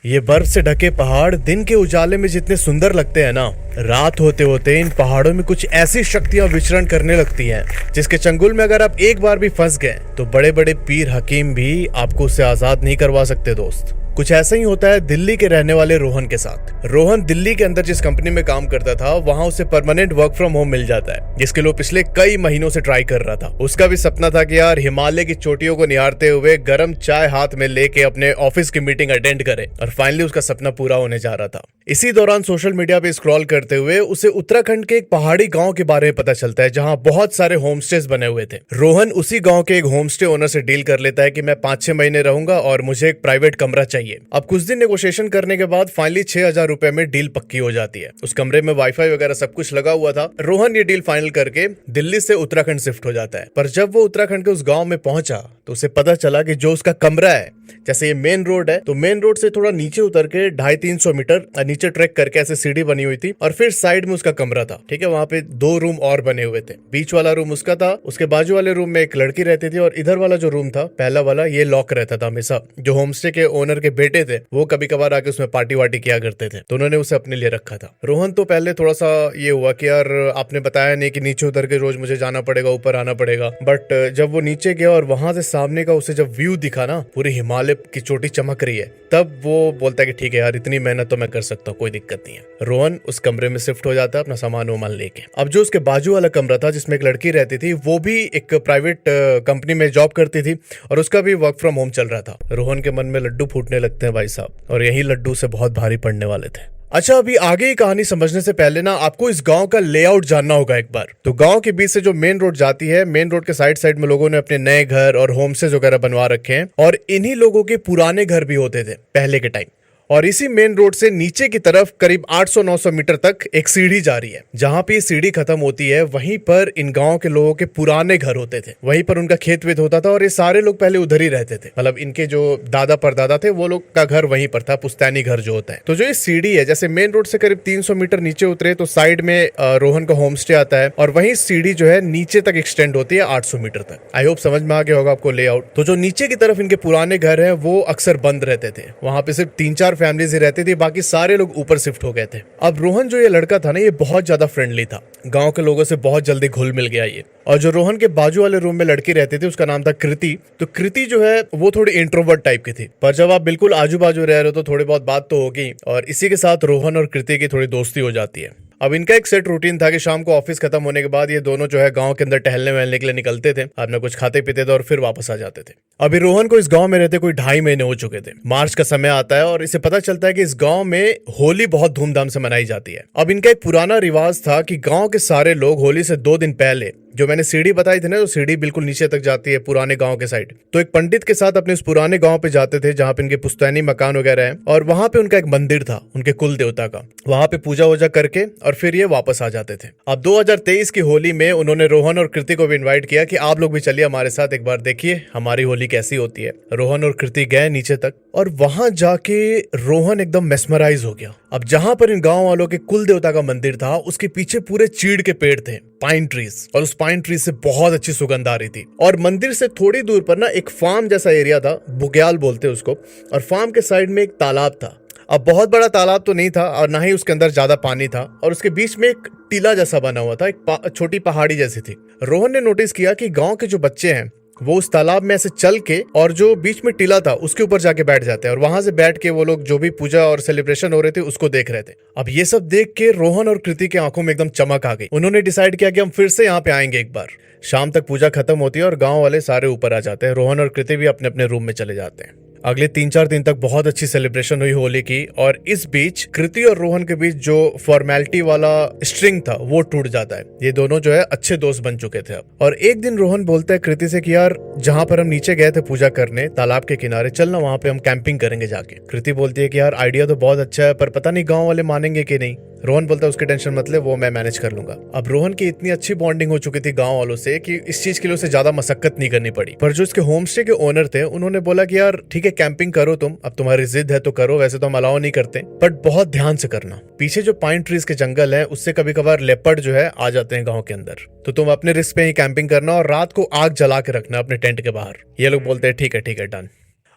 ये बर्फ से ढके पहाड़ दिन के उजाले में जितने सुंदर लगते हैं ना, रात होते होते इन पहाड़ों में कुछ ऐसी शक्तियां विचरण करने लगती हैं जिसके चंगुल में अगर आप एक बार भी फंस गए तो बड़े बड़े पीर हकीम भी आपको उससे आजाद नहीं करवा सकते दोस्त। कुछ ऐसा ही होता है दिल्ली के रहने वाले रोहन के साथ। रोहन दिल्ली के अंदर जिस कंपनी में काम करता था वहां उसे परमानेंट वर्क फ्रॉम होम मिल जाता है, जिसके लिए पिछले कई महीनों से ट्राई कर रहा था। उसका भी सपना था कि यार हिमालय की चोटियों को निहारते हुए गर्म चाय हाथ में लेके अपने ऑफिस की मीटिंग अटेंड करे, और फाइनली उसका सपना पूरा होने जा रहा था। इसी दौरान सोशल मीडिया पे स्क्रॉल करते हुए उसे उत्तराखंड के एक पहाड़ी गांव के बारे में पता चलता है जहां बहुत सारे होम स्टेज बने हुए थे। रोहन उसी गांव के एक होम स्टे ओनर से डील कर लेता है कि मैं 5-6 महीने रहूंगा और मुझे एक प्राइवेट कमरा चाहिए। अब कुछ दिन नेगोशिएशन करने के बाद फाइनली 6,000 रुपए में डील पक्की हो जाती है। उस कमरे में वाईफाई वगैरह सब कुछ लगा हुआ था। रोहन ये डील फाइनल करके दिल्ली से उत्तराखंड शिफ्ट हो जाता है। पर जब वो उत्तराखंड के उस गांव में पहुंचा तो उसे पता चला कि जो उसका कमरा है, जैसे ये मेन रोड है तो मेन रोड से थोड़ा नीचे उतर के 250-300 मीटर नीचे ट्रैक करके ऐसे सीढ़ी बनी हुई थी और फिर साइड में उसका कमरा था। ठीक है, वहां पे 2 रूम और बने हुए थे। बीच वाला रूम उसका था, उसके बाजू वाले रूम में एक लड़की रहती थी और इधर वाला जो रूम था पहला वाला, ये लॉक रहता था हमेशा। जो होमस्टे के ओनर के बेटे थे वो कभी कभार आके उसमें पार्टी वार्टी किया करते थे, तो उन्होंने उसे अपने लिए रखा था। रोहन तो पहले थोड़ा सा ये हुआ कि यार आपने बताया नहीं कि नीचे उतर के रोज मुझे जाना पड़ेगा, ऊपर आना पड़ेगा। बट जब वो नीचे गया और वहां से सामने का उसे जब व्यू दिखा ना, पूरी हिमालय की चोटी चमक रही है, तब वो बोलता है कि ठीक है यार, इतनी मेहनत तो मैं कर सकता हूँ, कोई दिक्कत नहीं है। रोहन उस कमरे में शिफ्ट हो जाता है अपना सामान वामान लेके। अब जो उसके बाजू वाला कमरा था जिसमें एक लड़की रहती थी, वो भी एक प्राइवेट कंपनी में जॉब करती थी और उसका भी वर्क फ्रॉम होम चल रहा था। रोहन के मन में लड्डू फूटने लगते हैं भाई साहब, और यही लड्डू से बहुत भारी पड़ने वाले थे। अच्छा, अभी आगे की कहानी समझने से पहले ना आपको इस गांव का लेआउट जानना होगा एक बार। तो गांव के बीच से जो मेन रोड जाती है, मेन रोड के साइड साइड में लोगों ने अपने नए घर और होमस्टेज वगैरह बनवा रखे हैं, और इन्हीं लोगों के पुराने घर भी होते थे पहले के टाइम। और इसी मेन रोड से नीचे की तरफ करीब 800-900 मीटर तक एक सीढ़ी जा रही है। जहां पे सीढ़ी खत्म होती है वहीं पर इन गांव के लोगों के पुराने घर होते थे, वहीं पर उनका खेत वेत होता था और ये सारे लोग पहले उधर ही रहते थे। मतलब इनके जो दादा परदादा थे वो लोग का घर वहीं पर था, पुश्तैनी घर जो होता है। तो जो ये सीढ़ी है, जैसे मेन रोड से करीब 300 मीटर नीचे उतरे तो साइड में रोहन का होम स्टे आता है, और वहीं सीढ़ी जो है नीचे तक एक्सटेंड होती है 800 मीटर तक। आई होप समझ में आ गया होगा आपको लेआउट। तो जो नीचे की तरफ इनके पुराने घर है वो अक्सर बंद रहते थे, वहां पे सिर्फ 3-4 फैमिलीज ही रहती थी, बाकी सारे लोग ऊपर शिफ्ट हो गए थे। अब रोहन जो ये लड़का था ना, ये बहुत ज्यादा फ्रेंडली था, गांव के लोगों से बहुत जल्दी घुल मिल गया ये। और जो रोहन के बाजू वाले रूम में लड़की रहती थी उसका नाम था कृति। तो कृति जो है वो थोड़ी इंट्रोवर्ट टाइप की थी, पर जब आप बिल्कुल आजू बाजू रह रहे हो तो थोड़ी बहुत बात तो होगी, और इसी के साथ रोहन और कृति की थोड़ी दोस्ती हो जाती है। अब इनका एक सेट रूटीन था कि शाम को ऑफिस खत्म होने के बाद ये दोनों जो है गांव के अंदर टहलने वहलने के लिए निकलते थे, अपना कुछ खाते पीते थे और फिर वापस आ जाते थे। अभी रोहन को इस गांव में रहते कोई 2.5 महीने हो चुके थे। मार्च का समय आता है और इसे पता चलता है कि इस गांव में होली बहुत धूमधाम से मनाई जाती है। अब इनका एक पुराना रिवाज था कि गांव के सारे लोग होली से 2 दिन पहले, जो मैंने सीढ़ी बताई थी ना, तो सीढ़ी बिल्कुल नीचे तक जाती है पुराने गांव के साइड, तो एक पंडित के साथ अपने उस पुराने गांव पे जाते थे जहां पे इनके पुश्तैनी मकान वगैरह हैं, और वहां पे उनका एक मंदिर था उनके कुल देवता का। वहां पे पूजा वूजा करके और फिर ये वापस आ जाते थे। अब 2023 की होली में उन्होंने रोहन और कृति को भी इन्वाइट किया कि आप लोग भी चलिए हमारे साथ, एक बार देखिए हमारी होली कैसी होती है। रोहन और कृति गए नीचे तक और वहां जाके रोहन एकदम मेस्मराइज हो गया। अब जहां पर इन गांव वालों के कुल देवता का मंदिर था उसके पीछे पूरे चीड़ के पेड़ थे, पाइन ट्रीज, और उस पाइन ट्रीज से बहुत अच्छी सुगंध आ रही थी। और मंदिर से थोड़ी दूर पर ना एक फार्म जैसा एरिया था, बुग्याल बोलते उसको, और फार्म के साइड में एक तालाब था। अब बहुत बड़ा तालाब तो नहीं था और ना ही उसके अंदर ज्यादा पानी था, और उसके बीच में एक टीला जैसा बना हुआ था, एक छोटी पहाड़ी जैसी थी। रोहन ने नोटिस किया कि गांव के जो बच्चे हैं वो उस तालाब में ऐसे चल के, और जो बीच में टीला था उसके ऊपर जाके बैठ जाते हैं, और वहां से बैठ के वो लोग जो भी पूजा और सेलिब्रेशन हो रहे थे उसको देख रहे थे। अब ये सब देख के रोहन और कृति की आंखों में एकदम चमक आ गई। उन्होंने डिसाइड किया कि हम फिर से यहाँ पे आएंगे एक बार। शाम तक पूजा खत्म होती है और गांव वाले सारे ऊपर आ जाते हैं। रोहन और कृति भी अपने अपने रूम में चले जाते हैं। अगले 3-4 दिन तक बहुत अच्छी सेलिब्रेशन हुई होली की, और इस बीच कृति और रोहन के बीच जो फॉर्मेलिटी वाला स्ट्रिंग था वो टूट जाता है। ये दोनों जो है अच्छे दोस्त बन चुके थे अब। और एक दिन रोहन बोलता है कृति से कि यार जहां पर हम नीचे गए थे पूजा करने तालाब के किनारे, चल ना वहां पे हम कैंपिंग करेंगे जाके। कृति बोलती है कि यार आइडिया तो बहुत अच्छा है, पर पता नहीं गांव वाले मानेंगे कि नहीं। रोहन बोलता है उसकी टेंशन मत ले, वो मैं मैनेज कर लूंगा। अब रोहन की इतनी अच्छी बॉन्डिंग हो चुकी थी गांव वालों से कि इस चीज के लिए उसे ज्यादा मशक्कत नहीं करनी पड़ी। पर जो इसके होम स्टे के ओनर थे उन्होंने बोला कि यार ठीक है कैंपिंग करो तुम, अब तुम्हारी जिद है तो करो, वैसे तो हम अलाउ नहीं करते, बट बहुत ध्यान से करना। पीछे जो पाइन ट्रीज के जंगल है उससे कभी कभार लेपर्ड जो है आ जाते हैं गाँव के अंदर, तो तुम अपने रिस्क पे ही कैंपिंग करना और रात को आग जला के रखना अपने टेंट के बाहर। ये लोग बोलते हैं ठीक है डन।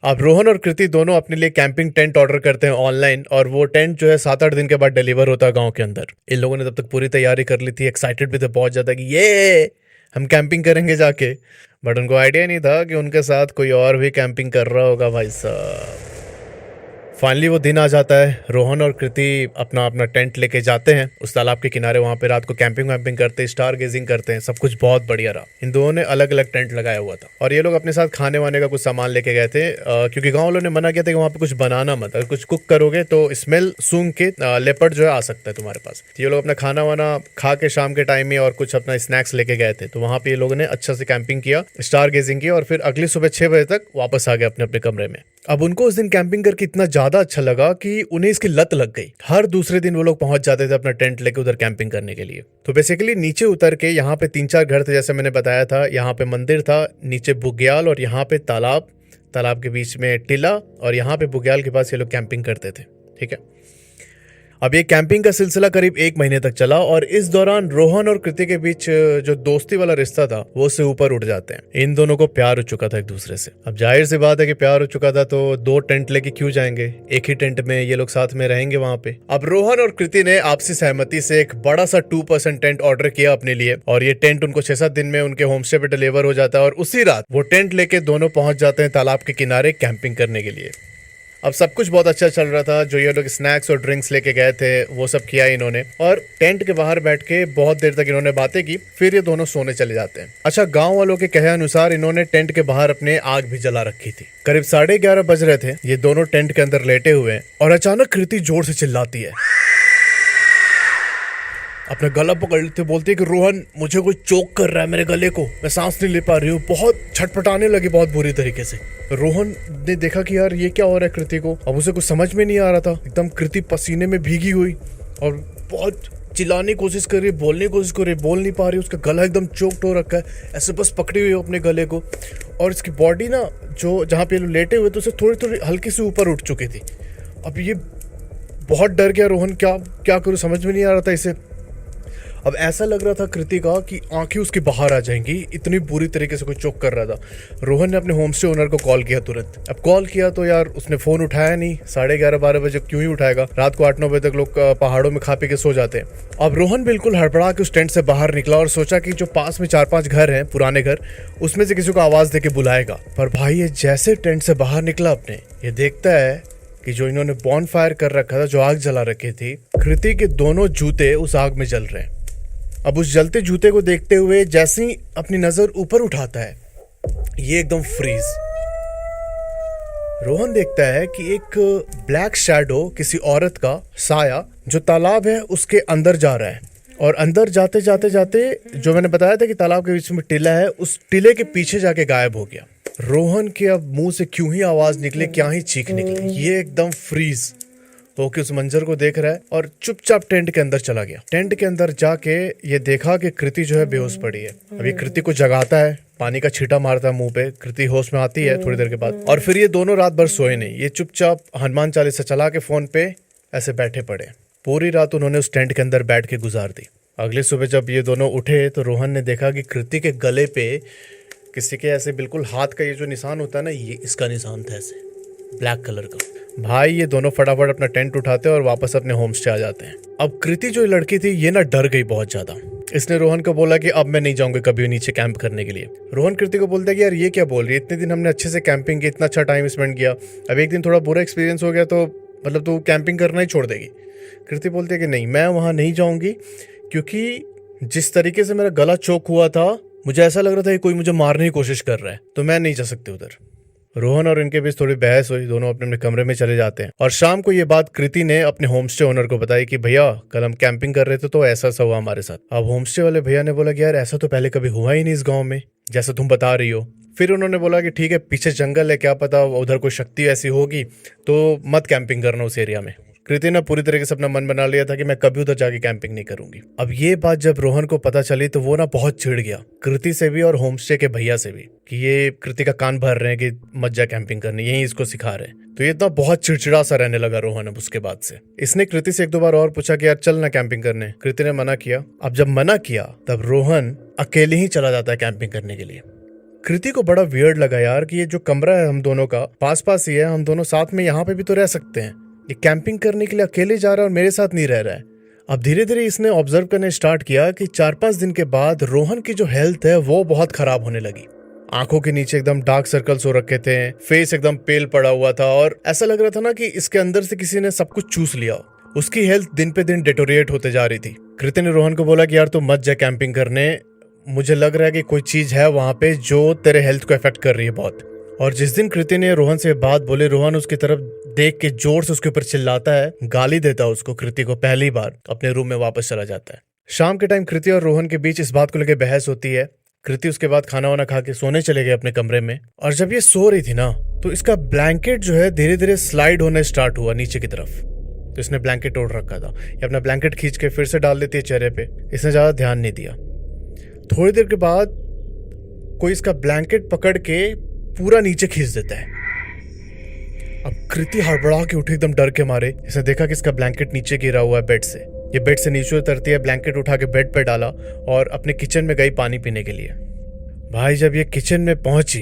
अब रोहन और कृति दोनों अपने लिए कैंपिंग टेंट ऑर्डर करते हैं ऑनलाइन, और वो टेंट जो है 7-8 दिन के बाद डिलीवर होता है गांव के अंदर। इन लोगों ने तब तक पूरी तैयारी कर ली थी, एक्साइटेड भी थे बहुत ज्यादा कि ये हम कैंपिंग करेंगे जाके। बट उनको आइडिया नहीं था कि उनके साथ कोई और भी कैंपिंग कर रहा होगा भाई साहब। फाइनली वो दिन आ जाता है, रोहन और कृति अपना अपना टेंट लेके जाते हैं उस तालाब के किनारे। वहाँ पे रात को कैंपिंग वैम्पिंग करते हैं, स्टार गेजिंग करते हैं, सब कुछ बहुत बढ़िया रहा। इन दोनों ने अलग अलग टेंट लगाया हुआ था, और ये लोग अपने साथ खाने वाने का कुछ सामान लेके गए थे, क्योंकि गाँव वालों ने मना किया था कि वहाँ पे कुछ बनाना मत, अगर कुछ कुक करोगे तो स्मेल सूंघ के लेपर्ड जो है आ सकता है तुम्हारे पास। तो ये लोग अपना खाना वाना खा के शाम के टाइम में और कुछ अपना स्नैक्स लेके गए थे। तो वहाँ पे ये लोगों ने अच्छा से कैंपिंग किया, स्टार गेजिंग किया, और फिर अगली सुबह 6 बजे तक वापस आ गए अपने अपने कमरे में। अब उनको उस दिन कैंपिंग करके इतना ज्यादा अच्छा लगा कि उन्हें इसकी लत लग गई। हर दूसरे दिन वो लोग पहुंच जाते थे अपना टेंट लेके उधर कैंपिंग करने के लिए। तो बेसिकली नीचे उतर के यहाँ पे 3-4 घर थे, जैसे मैंने बताया था। यहाँ पे मंदिर था, नीचे बुग्याल, और यहाँ पे तालाब, तालाब के बीच में टीला, और यहाँ पे बुग्याल के पास ये लोग कैंपिंग करते थे। ठीक है, अब ये कैंपिंग का सिलसिला करीब 1 महीने तक चला, और इस दौरान रोहन और कृति के बीच जो दोस्ती वाला रिश्ता था वो उससे ऊपर उठ जाते हैं। इन दोनों को प्यार हो चुका था एक दूसरे से। अब जाहिर सी बात है कि प्यार हो चुका था तो 2 टेंट लेके क्यों जाएंगे, एक ही टेंट में ये लोग साथ में रहेंगे वहां पे। अब रोहन और कृति ने आपसी सहमति से एक बड़ा सा 2% टेंट ऑर्डर किया अपने लिए, और ये टेंट उनको 6-7 दिन में उनके होम स्टे पे डिलीवर हो जाता है। और उसी रात वो टेंट लेके दोनों पहुंच जाते हैं तालाब के किनारे कैंपिंग करने के लिए। अब सब कुछ बहुत अच्छा चल रहा था। जो ये लोग स्नैक्स और ड्रिंक्स लेके गए थे वो सब किया इन्होंने, और टेंट के बाहर बैठ के बहुत देर तक इन्होंने बातें की। फिर ये दोनों सोने चले जाते हैं। अच्छा, गांव वालों के कहे अनुसार इन्होंने टेंट के बाहर अपने आग भी जला रखी थी। करीब 11:30 बज रहे थे, ये दोनों टेंट के अंदर लेटे हुए हैं, और अचानक कृति जोर से चिल्लाती है, अपना गला पकड़ लेते, बोलती है कि रोहन मुझे कोई चोक कर रहा है मेरे गले को, मैं सांस नहीं ले पा रही हूँ। बहुत छटपटाने लगी बहुत बुरी तरीके से। रोहन ने देखा कि यार ये क्या हो रहा है कृति को। अब उसे कुछ समझ में नहीं आ रहा था। एकदम कृति पसीने में भीगी हुई और बहुत चिल्लाने की कोशिश कर रही है, बोलने की कोशिश कर रही है, बोल नहीं पा रही। उसका गला एकदम चोक्ड हो रखा है, ऐसे बस पकड़ी हुई है अपने गले को। और इसकी बॉडी ना, जो जहाँ पे लेटे हुए थे, उसे थोड़ी थोड़ी हल्की सी ऊपर उठ चुकी थी। अब ये बहुत डर गया रोहन, क्या क्या करूँ समझ में नहीं आ रहा था इसे। अब ऐसा लग रहा था कृति का कि आंखें उसकी बाहर आ जाएंगी, इतनी बुरी तरीके से कोई चोक कर रहा था। रोहन ने अपने होम स्टे ओनर को कॉल किया तुरंत। अब कॉल किया तो यार उसने फोन उठाया नहीं। 11:30-12 बजे क्यों ही उठाएगा, रात को 8-9 बजे तक लोग पहाड़ों में खा पी के सो जाते हैं। अब रोहन बिल्कुल हड़बड़ा के उस टेंट से बाहर निकला और सोचा कि जो पास में 4-5 घर हैं, पुराने घर, उसमें से किसी को आवाज देके बुलाएगा। पर भाई ये जैसे टेंट से बाहर निकला अपने, ये देखता है कि जो इन्होंने बॉन फायर कर रखा था, जो आग जला रखी थी, कृति के दोनों जूते उस आग में जल रहे हैं। अब उस जलते जूते को देखते हुए जैसे ही अपनी नजर ऊपर उठाता है, ये एकदम फ्रीज। रोहन देखता है कि एक ब्लैक शैडो, किसी औरत का साया, जो तालाब है उसके अंदर जा रहा है। और अंदर जाते जाते जाते, जो मैंने बताया था कि तालाब के बीच में टीला है, उस टीले के पीछे जाके गायब हो गया। रोहन के अब मुंह से क्यों ही आवाज निकले, क्या ही चीख निकली। ये एकदम फ्रीज होके उस मंजर को देख रहा है और चुपचाप टेंट के अंदर चला गया। टेंट के अंदर जाके ये देखा कि कृति जो है बेहोश पड़ी है। अब ये कृति को जगाता है, पानी का छींटा मारता है मुंह पे। कृति होश में आती है थोड़ी देर के बाद, और फिर ये दोनों रात भर सोए नहीं। ये चुपचाप हनुमान चालीसा चला के फोन पे ऐसे बैठे पड़े। पूरी रात उन्होंने उस टेंट के अंदर बैठ के गुजार दी। अगली सुबह जब ये दोनों उठे तो रोहन ने देखा कि कृति के गले पे किसी के ऐसे बिल्कुल हाथ का ये जो निशान होता है ना, ये इसका निशान था, ऐसे ब्लैक कलर का। भाई ये दोनों फटाफट अपना टेंट उठाते हैं और वापस अपने होम स्टे आ जाते हैं। अब कृति जो लड़की थी, ये ना डर गई बहुत ज्यादा। इसने रोहन को बोला कि अब मैं नहीं जाऊंगी कभी नीचे कैंप करने के लिए। रोहन कृति को बोलता है कि यार ये क्या बोल रही है, इतने दिन हमने अच्छे से कैंपिंग की, इतना अच्छा टाइम स्पेंड किया, अब एक दिन थोड़ा बुरा एक्सपीरियंस हो गया तो मतलब तू कैंपिंग करना ही छोड़ देगी। कृति बोलती है कि नहीं, मैं वहां नहीं जाऊंगी, क्योंकि जिस तरीके से मेरा गला चोक हुआ था, मुझे ऐसा लग रहा था कि कोई मुझे मारने की कोशिश कर रहा है, तो मैं नहीं जा सकती उधर। रोहन और इनके बीच थोड़ी बहस हुई, दोनों अपने अपने कमरे में चले जाते हैं। और शाम को ये बात कृति ने अपने होम स्टे ओनर को बताई कि भैया कल हम कैंपिंग कर रहे थे तो ऐसा सा हुआ हमारे साथ। अब होम स्टे वाले भैया ने बोला कि यार ऐसा तो पहले कभी हुआ ही नहीं इस गांव में, जैसा तुम बता रही हो। फिर उन्होंने बोला कि ठीक है, पीछे जंगल है, क्या पता उधर कोई शक्ति ऐसी होगी, तो मत कैंपिंग करना उस एरिया में। कृति ने पूरी तरीके से अपना मन बना लिया था कि मैं कभी उधर जाके कैंपिंग नहीं करूंगी। अब ये बात जब रोहन को पता चली तो वो ना बहुत चिढ़ गया, कृति से भी और होमस्टे के भैया से भी, कि ये कृति का कान भर रहे हैं कि मत जा कैंपिंग करने, यही इसको सिखा रहे हैं। तो ये इतना बहुत चिड़चिड़ा सा रहने लगा रोहन। अब उसके बाद से इसने कृति से 1-2 बार और पूछा कि यार चल ना कैंपिंग करने। कृति ने मना किया। अब जब मना किया तब रोहन अकेले ही चला जाता है कैंपिंग करने के लिए। कृति को बड़ा वियर्ड लगा यार कि ये जो कमरा है हम दोनों का पास पास ही है, हम दोनों साथ में यहाँ पे भी तो रह सकते हैं। ये कैंपिंग करने के लिए अकेले जा रहा है और मेरे साथ नहीं रह रहा है। अब धीरे धीरे इसने ऑब्जर्व करने स्टार्ट किया कि 4-5 दिन के बाद रोहन की जो हेल्थ है वो बहुत खराब होने लगी। आंखों के नीचे एकदम डार्क सर्कल्स हो रखे थे, फेस एकदम पेल पड़ा हुआ था और ऐसा लग रहा था ना कि इसके अंदर से किसी ने सब कुछ चूस लिया। उसकी हेल्थ दिन पे दिन डिटोरिएट होते जा रही थी। कृति ने रोहन को बोला कि यार तू मत जा कैंपिंग करने, मुझे लग रहा है कि कोई चीज है वहां पे जो तेरे हेल्थ को अफेक्ट कर रही है बहुत। और जिस दिन कृति ने रोहन से बात बोली, रोहन उसकी तरफ देख के जोर से उसके ऊपर चिल्लाता है, गाली देता है उसको, कृति को, पहली बार अपने रूम में वापस चला जाता है। शाम के टाइम कृति और रोहन के बीच इस बात को लेकर बहस होती है। कृति उसके बाद खाना वाना खा के सोने चले गए अपने कमरे में। और जब ये सो रही थी ना तो इसका ब्लैंकेट जो है धीरे धीरे स्लाइड होने स्टार्ट हुआ नीचे की तरफ। तो इसने ब्लैंकेट ओढ़ रखा था, ये अपना ब्लैंकेट खींच के फिर से डाल देती है चेहरे पे। इसने ज्यादा ध्यान नहीं दिया। थोड़ी देर के बाद कोई इसका ब्लैंकेट पकड़ के पूरा नीचे खींच देता है। अब कृति हड़बड़ा के उठी एकदम डर के मारे। इसने देखा कि इसका ब्लैंकेट नीचे गिरा हुआ है बेड से। ये बेड से नीचे उतरती है, ब्लैंकेट उठा के बेड पे डाला और अपने किचन में गई पानी पीने के लिए। भाई जब ये किचन में पहुंची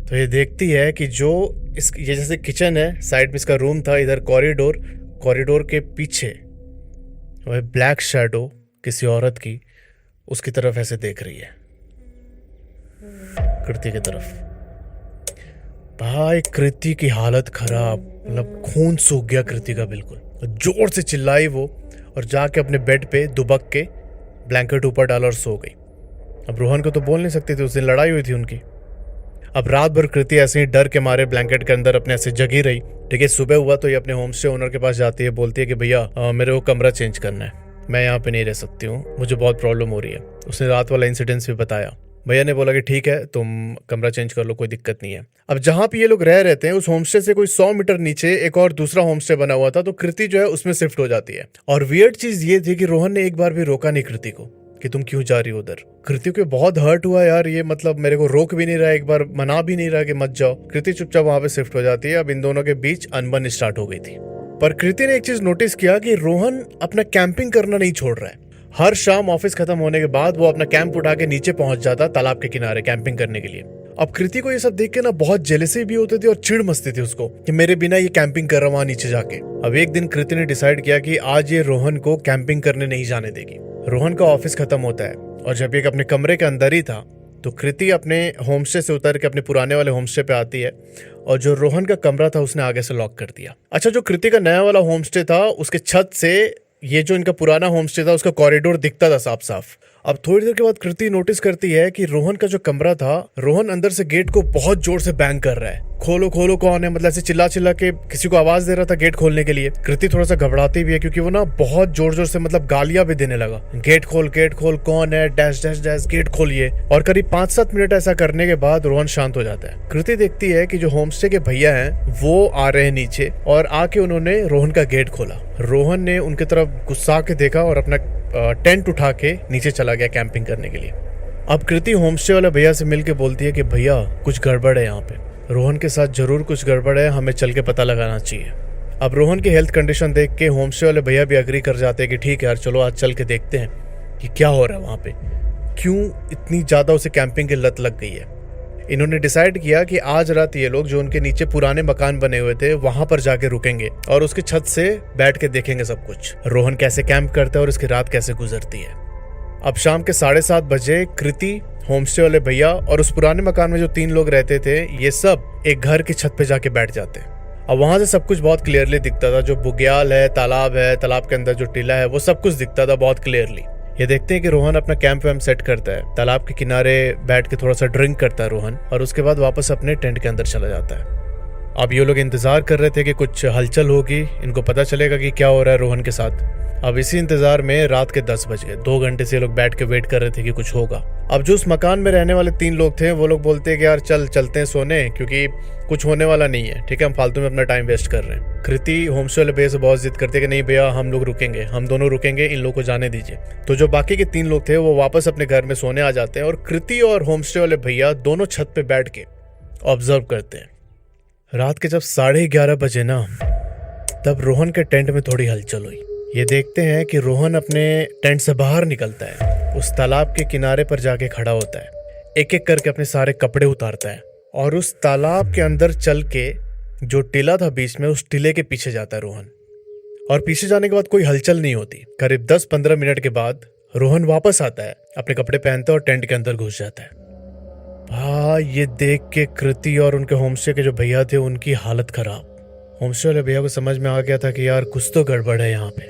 तो ये देखती है कि जो ये जैसे किचन है, साइड में इसका रूम था, इधर कॉरिडोर के पीछे वह ब्लैक शैडो किसी औरत की उसकी तरफ ऐसे देख रही है, कृति की तरफ। भाई कृति की हालत खराब, मतलब खून सूख गया कृति का बिल्कुल। जोर से चिल्लाई वो और जाके अपने बेड पे दुबक के ब्लैंकेट ऊपर डाला और सो गई। अब रोहन को तो बोल नहीं सकती थी, उस दिन लड़ाई हुई थी उनकी। अब रात भर कृति ऐसे ही डर के मारे ब्लैंकेट के अंदर अपने ऐसे जगी रही। ठीक है, सुबह हुआ तो ये अपने होम स्टे ओनर के पास जाती है, बोलती है कि भैया मेरे को कमरा चेंज करना है, मैं यहाँ पे नहीं रह सकती हूँ, मुझे बहुत प्रॉब्लम हो रही है। उसने रात वाला इंसिडेंस भी बताया। भैया ने बोला कि ठीक है तुम कमरा चेंज कर लो, कोई दिक्कत नहीं है। अब जहाँ पे ये लोग रह रहते हैं उस होमस्टे से कोई 100 मीटर नीचे एक और दूसरा होमस्टे बना हुआ था, तो कृति जो है उसमें शिफ्ट हो जाती है। और वियर्ड चीज ये थी कि रोहन ने एक बार भी रोका नहीं कृति को कि तुम क्यों जा रही हो उधर। कृति को बहुत हर्ट हुआ यार, ये मतलब मेरे को रोक भी नहीं रहा, एक बार मना भी नहीं रहा कि मत जाओ। कृति चुपचाप वहां पे शिफ्ट हो जाती है। अब इन दोनों के बीच अनबन स्टार्ट हो गई थी। पर कृति ने एक चीज नोटिस किया कि रोहन अपना कैंपिंग करना नहीं छोड़ रहा है। हर शाम ऑफिस खत्म होने के बाद वो अपना कैंप उठा के नीचे पहुंच जाता तालाब के किनारे कैंपिंग करने के लिए। अब कृति को ये सब देख के ना बहुत जेलसी भी होती थी और चिढ़ मचती थी उसको कि मेरे बिना ये कैंपिंग कर रहा वहां नीचे जाके। अब एक दिन कृति ने डिसाइड किया कि आज ये रोहन को कैंपिंग करने नहीं जाने देगी। रोहन का ऑफिस खत्म होता है और जब ये अपने कमरे के अंदर ही था तो कृति अपने होमस्टे से उतर के अपने पुराने वाले होमस्टे पे आती है और जो रोहन का कमरा था उसने आगे से लॉक कर दिया। अच्छा, जो कृति का नया वाला होमस्टे था उसके छत से ये जो इनका पुराना होमस्टे था उसका कॉरिडोर दिखता था साफ साफ। अब थोड़ी देर के बाद कृति नोटिस करती है कि रोहन का जो कमरा था, रोहन अंदर से गेट को बहुत जोर से बैंग कर रहा है। खोलो खोलो कौन है, मतलब ऐसे चिल्ला चिल्ला के किसी को आवाज दे रहा था गेट खोलने के लिए। कृति थोड़ा सा घबराती भी है क्योंकि वो ना बहुत जोर जोर से मतलब गालियां भी देने लगा, गेट खोल कौन है, डैश डैश डैश गेट खोलिए। और करीब 5-7 मिनट ऐसा करने के बाद रोहन शांत हो जाता है। कृति देखती है कि जो होमस्टे के भैया हैं वो आ रहे हैं नीचे और आके उन्होंने रोहन का गेट खोला। रोहन ने उनकी तरफ गुस्सा के देखा और अपना टेंट उठा के नीचे चला गया कैंपिंग करने के लिए। अब कृति होमस्टे वाले भैया से मिलके बोलती है कि भैया कुछ गड़बड़ है यहाँ पे, रोहन के साथ जरूर कुछ गड़बड़ है, हमें चल के पता लगाना चाहिए। अब रोहन की हेल्थ कंडीशन देख के होमस्टे वाले भैया भी एग्री कर जाते हैं कि ठीक है यार चलो आज चल के देखते हैं कि क्या हो रहा है वहाँ पे, क्यों इतनी ज्यादा उसे कैंपिंग की लत लग गई है। इन्होंने डिसाइड किया कि आज रात ये लोग जो उनके नीचे पुराने मकान बने हुए थे वहां पर जाके रुकेंगे और उसके छत से बैठ के देखेंगे सब कुछ, रोहन कैसे कैंप करता है और इसकी रात कैसे गुजरती है। अब शाम के 7:30 बजे कृति, होमस्टे वाले भैया और उस पुराने मकान में जो 3 लोग रहते थे ये सब एक घर की छत पे जाके बैठ जाते हैं। अब वहां से सब कुछ बहुत क्लियरली दिखता था, जो बुग्याल है, तालाब के अंदर जो टीला है वो सब कुछ दिखता था बहुत क्लियरली। ये देखते हैं कि रोहन अपना कैंप वैम्प सेट करता है, तालाब के किनारे बैठ के थोड़ा सा ड्रिंक करता है रोहन और उसके बाद वापस अपने टेंट के अंदर चला जाता है। अब ये लोग इंतजार कर रहे थे कि कुछ हलचल होगी, इनको पता चलेगा कि क्या हो रहा है रोहन के साथ। अब इसी इंतजार में रात के 10 बज गए। 2 घंटे से ये लोग बैठ के वेट कर रहे थे कि कुछ होगा। अब जो उस मकान में रहने वाले 3 लोग थे वो लोग बोलते हैं कि यार चलते हैं सोने, क्योंकि कुछ होने वाला नहीं है, ठीक है, हम फालतू में अपना टाइम वेस्ट कर रहे हैं। कृति होमस्टे वाले भैया से बहुत जिद करते कि नहीं भैया हम लोग रुकेंगे, हम दोनों रुकेंगे, इन लोगों को जाने दीजिए। तो जो बाकी के 3 लोग थे वो वापस अपने घर में सोने आ जाते हैं और कृति और होमस्टे वाले भैया दोनों छत पे बैठ के ऑब्जर्व करते हैं। रात के जब 11:30 बजे ना तब रोहन के टेंट में थोड़ी हलचल हुई। ये देखते हैं कि रोहन अपने टेंट से बाहर निकलता है, उस तालाब के किनारे पर जाके खड़ा होता है। एक एक करके अपने सारे कपड़े उतारता है और उस तालाब के अंदर चल के जो टीला था बीच में, उस टीले के पीछे जाता है रोहन। और पीछे जाने के बाद कोई हलचल नहीं होती। करीब 10-15 मिनट के बाद रोहन वापस आता है, अपने कपड़े पहनता है और टेंट के अंदर घुस जाता है। भाई ये देख के कृति और उनके होमस्टे के जो भैया थे उनकी हालत खराब। होमस्टे वाले भैया को समझ में आ गया था कि यार कुछ तो गड़बड़ है यहाँ पे।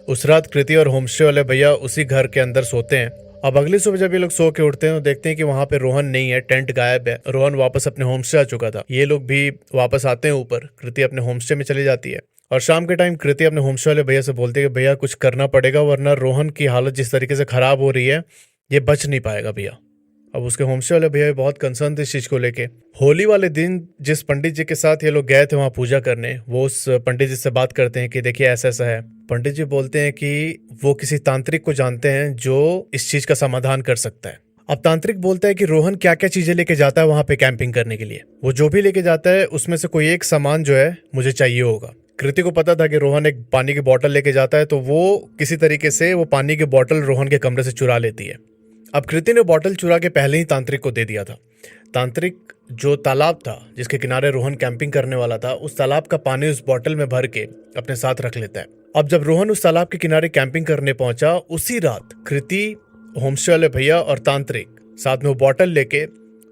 उस रात कृति और होमस्टे वाले भैया उसी घर के अंदर सोते हैं। अब अगली सुबह जब ये लोग सो के उठते हैं तो देखते हैं कि वहां पे रोहन नहीं है, टेंट गायब है। रोहन वापस अपने होमस्टे आ चुका था। ये लोग भी वापस आते हैं ऊपर, कृति अपने होमस्टे में चली जाती है। और शाम के टाइम कृति अपने होमस्टे वाले भैया से बोलती है कि भैया कुछ करना पड़ेगा, वरना रोहन की हालत जिस तरीके से खराब हो रही है ये बच नहीं पाएगा भैया। अब उसके होमस्टे वाले भैया बहुत कंसर्न थे इस चीज को लेके। होली वाले दिन जिस पंडित जी के साथ ये लोग गए थे वहां पूजा करने, वो उस पंडित जी से बात करते हैं कि देखिए ऐसा ऐसा है। पंडित जी बोलते हैं कि वो किसी तांत्रिक को जानते हैं जो इस चीज का समाधान कर सकता है। अब तांत्रिक बोलता है कि रोहन क्या क्या चीजें लेके जाता है वहां पे कैंपिंग करने के लिए। वो जो भी लेके जाता है उसमें से कोई एक सामान जो है मुझे चाहिए होगा। कृति को पता था कि रोहन एक पानी की बोतल लेके जाता है, तो वो किसी तरीके से वो पानी की बोतल रोहन के कमरे से चुरा लेती है। अब कृति ने बोतल चुरा के पहले ही तांत्रिक को दे दिया था। तांत्रिक जो तालाब था जिसके किनारे रोहन कैंपिंग करने वाला था, उस तालाब का पानी उस बोतल में भर के अपने साथ रख लेता है। अब जब रोहन उस तालाब के किनारे कैंपिंग करने पहुंचा, उसी रात कृति, होमस्टे वाले भैया और तांत्रिक साथ में वो बोतल लेके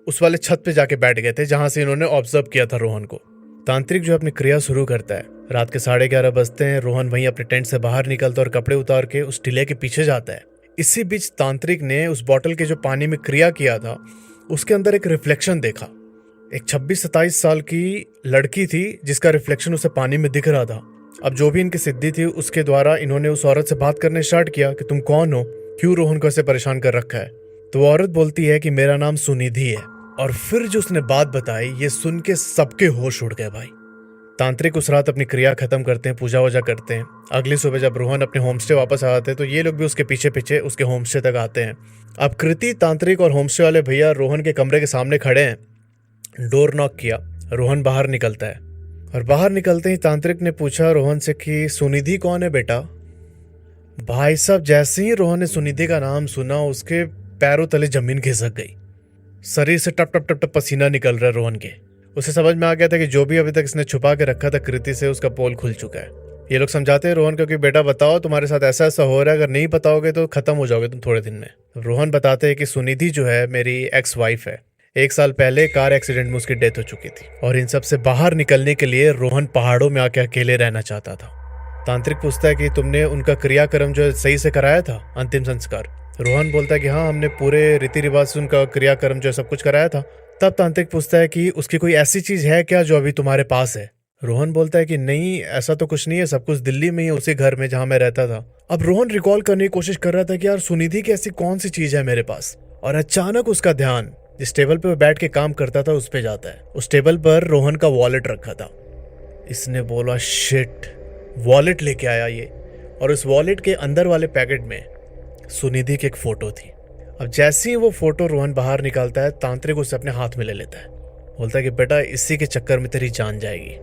उस वाले छत पे जाके बैठ गए थे जहां से इन्होंने ऑब्जर्व किया था रोहन को। तांत्रिक जो अपनी क्रिया शुरू करता है। रात के 11:30 बजते हैं। रोहन वहीं अपने टेंट से बाहर निकलता और कपड़े उतार के उस टीले के पीछे जाता है। इसी बीच तांत्रिक ने उस बोतल के जो पानी में क्रिया किया था उसके अंदर एक रिफ्लेक्शन देखा। एक 26-27 साल की लड़की थी जिसका रिफ्लेक्शन उसे पानी में दिख रहा था। अब जो भी इनकी सिद्धि थी उसके द्वारा इन्होंने उस औरत से बात करने स्टार्ट किया कि तुम कौन हो, क्यों रोहन को ऐसे परेशान कर रखा है। तो वो औरत बोलती है कि मेरा नाम सुनिधि है। और फिर जो उसने बात बताई, ये सुन के सबके होश उड़ गए भाई। तांत्रिक उस रात अपनी क्रिया खत्म करते हैं, पूजा वूजा करते हैं। अगली सुबह जब रोहन अपने होमस्टे वापस आते हैं तो ये लोग भी उसके पीछे पीछे उसके होमस्टे तक आते हैं। अब कृति, तांत्रिक और होमस्टे वाले भैया रोहन के कमरे के सामने खड़े हैं। डोर नॉक किया, रोहन बाहर निकलता है। और बाहर निकलते ही तांत्रिक ने पूछा रोहन से कि सुनिधि कौन है बेटा। भाई साहब, जैसे ही रोहन ने सुनिधि का नाम सुना उसके पैरों तले जमीन खिसक गई। शरीर से टप टप टप टप पसीना निकल रहा है रोहन के। उसे समझ में आ गया था कि जो भी अभी तक इसने छुपा के रखा था कृति से, उसका पोल खुल चुका है। ये लोग समझाते हैं रोहन को कि बेटा बताओ तुम्हारे साथ ऐसा ऐसा हो रहा है, अगर नहीं बताओगे तो खत्म हो जाओगे तुम थोड़े दिन में। रोहन बताते हैं कि सुनिधि जो है मेरी एक्स वाइफ है। 1 साल पहले कार एक्सीडेंट में उसकी डेथ हो चुकी थी और इन सब से बाहर निकलने के लिए रोहन पहाड़ों में आके अकेले रहना चाहता था। तांत्रिक पूछता है कि तुमने उनका क्रियाक्रम जो है सही से कराया था, अंतिम संस्कार। रोहन बोलता है कि हाँ, हमने पूरे रीति रिवाज से उनका क्रियाक्रम जो है सब कुछ कराया था। तब तांत्रिक पूछता है कि उसकी कोई ऐसी चीज है क्या जो अभी तुम्हारे पास है। रोहन बोलता है कि नहीं, ऐसा तो कुछ नहीं है, सब कुछ दिल्ली में ही है, उसी घर में जहां मैं रहता था। अब रोहन रिकॉल करने की कोशिश कर रहा था कि यार सुनिधि की ऐसी कौन सी चीज है मेरे पास। और अचानक उसका ध्यान जिस टेबल पे वो बैठ के काम करता था उस पे जाता है। उस टेबल पर रोहन का वॉलेट रखा था। इसने बोला शिट, वॉलेट लेके आया ये। और उस वॉलेट के अंदर वाले पैकेट में सुनिधि की एक फोटो थी। अब जैसे ही वो फोटो रोहन बाहर निकालता है, तांत्रिक उसे अपने हाथ में ले लेता है। बोलता है कि बेटा इसी के चक्कर में तेरी जान जाएगी।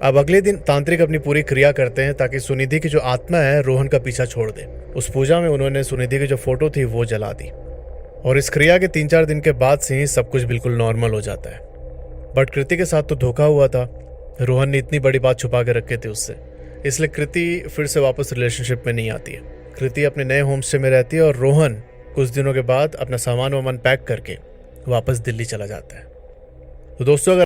अब अगले दिन तांत्रिक अपनी पूरी क्रिया करते हैं ताकि सुनिधि की जो आत्मा है रोहन का पीछा छोड़ दे। उस पूजा में उन्होंने सुनिधि की जो फोटो थी वो जला दी। और इस क्रिया के 3-4 दिन के बाद से ही सब कुछ बिल्कुल नॉर्मल हो जाता है। बट कृति के साथ तो धोखा हुआ था। रोहन ने इतनी बड़ी बात छुपा के रखे थे उससे, इसलिए कृति फिर से वापस रिलेशनशिप में नहीं आती है। कृति अपने नए होमस्टे में रहती है और रोहन कुछ दिनों के बाद अपना सामान वामान पैक करके वापस दिल्ली चला जाता है। तो दोस्तों, अगर